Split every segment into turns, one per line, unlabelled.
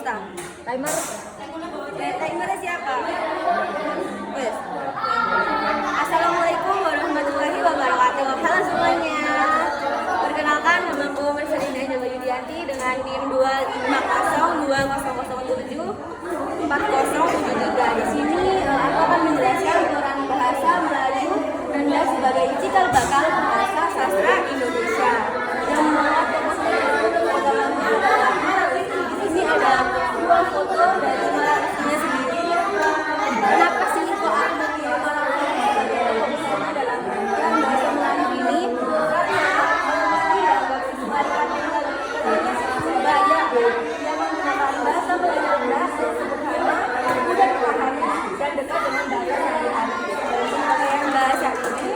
start.
Timer.
Timernya siapa? Wes. Assalamualaikum warahmatullahi wabarakatuh. Halo semuanya. Perkenalkan, nama aku Mercelina Jawa Yudianti dengan NIM 25020074073. Di sini aku akan menjelaskan aturan bahasa Melayu Rendah sebagai cikal bakal bahasa sastra Indonesia. Yang membuat dalamnya adalah Melayu. Di sini ada dua foto dari Melayu sendiri. Kenapa sih kok aku dalam bahasa Melayu ini? Yang menggunakan bahasa Melayu rendah, sederhana, mudah dipahami, dan dekat dengan bahasa sehari-hari. Pemakaian bahasa ini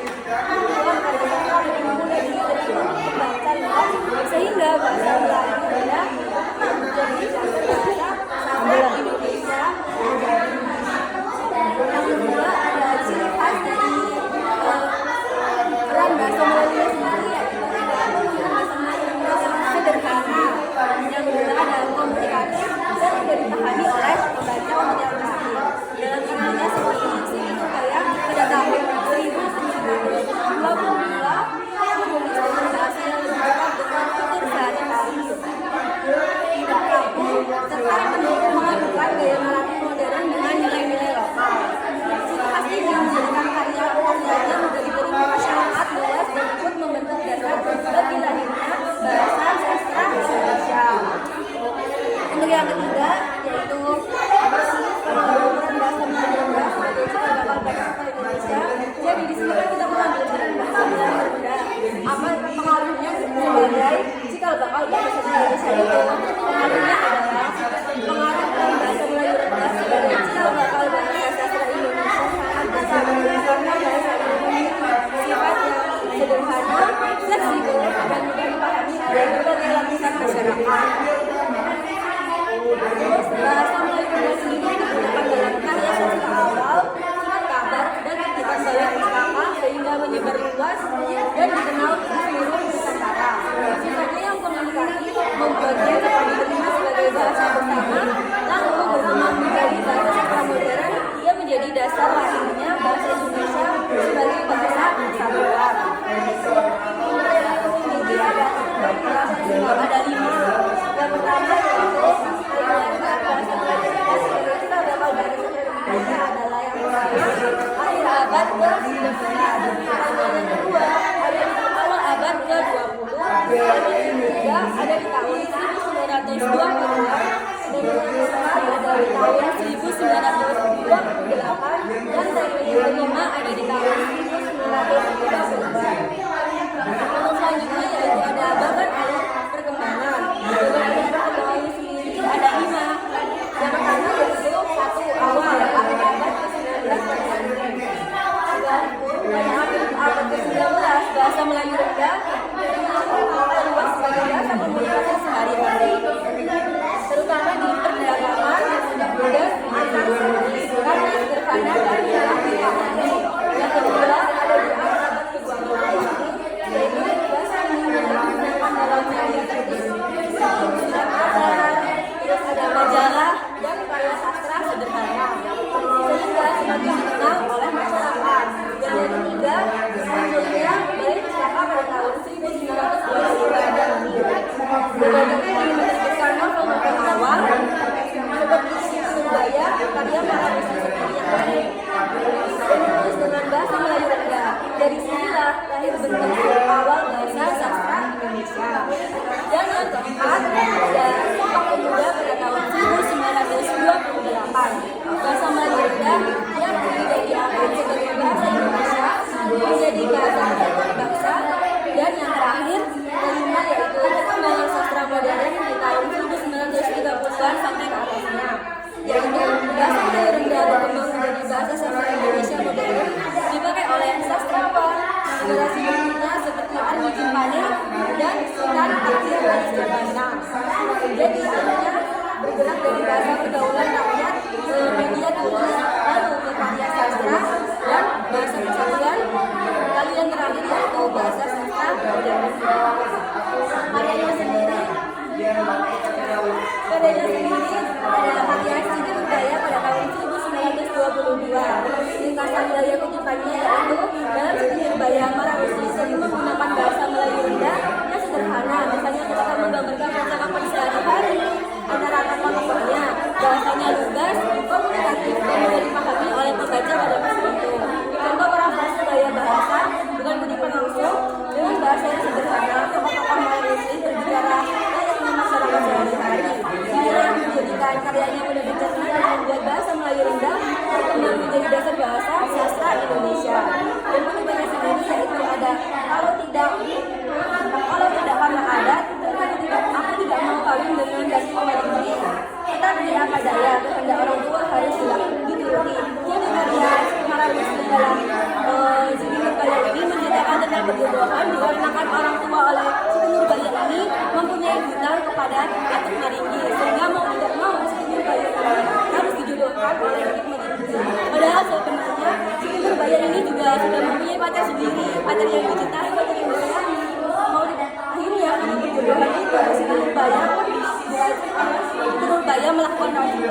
dimulai dari bahasa luas, sehingga bahasa Melayu rendah menjadi bahasa sastra Indonesia. Yang kedua ada ciri khas dari peran bahasa Melayu sendiri, yaitu bahasa Melayu sederhana. Yang kedua ada komunikatif dan mudah dipahami oleh pembaca model kecil. Dalam ininya seperti isi supaya pada tahun 1922 menulis dengan bahasa yang lebih dekat dengan tutur sehari-hari, tidak kaku, serta mengadukan gaya naratif modern dengan nilai-nilai lokal. Ciri khas ini menjadikan karya-karyanya mudah diterima masyarakat luas dan ikut membentuk dasar bagi lahirnya bahasa sastra Indonesia. Untuk yang ketiga yaitu peran bahasa Melayu rendah sebagai cikal bakal bahasa sastra Indonesia. Jadi di sini kan kita mengambil peran bahasa Melayu rendah. Apa pengaruhnya sebagai cikal bakal bahasa sastra Indonesia itu? Pengaruhnya adalah pengaruh peran bahasa Melayu rendah sebagai cikal bakal bahasa sastra Indonesia sangat besar karena bahasa ini sifatnya sederhana, fleksibel, dan mudah dipahami oleh berbagai lapisan masyarakat. Bahasa Melayu rendah sendiri digunakan dalam karya sastra awal, surat kabar, dan titipan balik pustaka sehingga menyebar luas dan dikenal di seluruh Nusantara. Sifatnya yang komunikatif membuatnya dapat diterima sebagai bahasa bersama, lalu berkembang menjadi bahasa sastra modern yang menjadi dasar lahirnya bahasa Indonesia sebagai bahasa kesatuan. Ini ada 5. Yang pertama yaitu bahasa Melayu rendah sebagai cikal bakal bahasa sastra Indonesia adalah yang pertama akhir abad ke-19. Yang kedua ada di awal abad ke-20. Yang ketiga ada di tahun 1922. Dan yang keempat ada di tahun 1928. Dan yang kelima ada di tahun 1932. Untuk selanjutnya yaitu ada bahkan alur perkembangan. Bahkan perkembangan sendiri ada 5. Yang pertama yaitu 1. Awal akhir abad ke-19 pada akhir abad ke-19 bahasa Melayu rendah luas sebagai bahasa komunikasi sehari-hari, terutama di perdagangan dan antar suku karena sederhana dan mudah dipahami. Yang kedua ada di abad ke-20 yaitu bahasa ini digunakan dalam media tertib, surat kabar, terus ada majalah dan karya sastra sederhana sehingga semakin dikenal oleh masyarakat. Dan yang ketiga munculnya balik pustaka pada tahun 1922 ini. Berbagai menerbitkan novel-novel awal seperti Surabaya karya para penulis seperti yang lain menulis dengan bahasa Melayu rendah. Dari sinilah lahir bentuk awal bahasa sastra Indonesia. Dan yang keempat ada Sumpah Pemuda pada tahun 1928. Bahasa Melayu rendah yang tidak diangkat sebagai bahasa Indonesia menjadi bahasa kesatuan bangsa. Dan yang terakhir kelima yaitu perkembangan sastra modern di tahun 1930-an sampai ke atasnya, yaitu bahasa Melayu rendah berkembang menjadi bahasa sastra Indonesia modern dipakai oleh sastrawan generasi berikutnya seperti Ardi Cimpane dan Sultan Akhir Jabana. Jadi akhirnya bergerak dari bahasa pergaulan rakyat ke media tulis, lalu ke karya sastra dan bahasa kesatuan, lalu yang terakhir yaitu bahasa sastra modern. Karyanya sendiri pacar sendiri, pacar yang dicintai, pacar yang disayangi. Mau akhirnya karena perjodohan itu si Nurbaya melakukan hal itu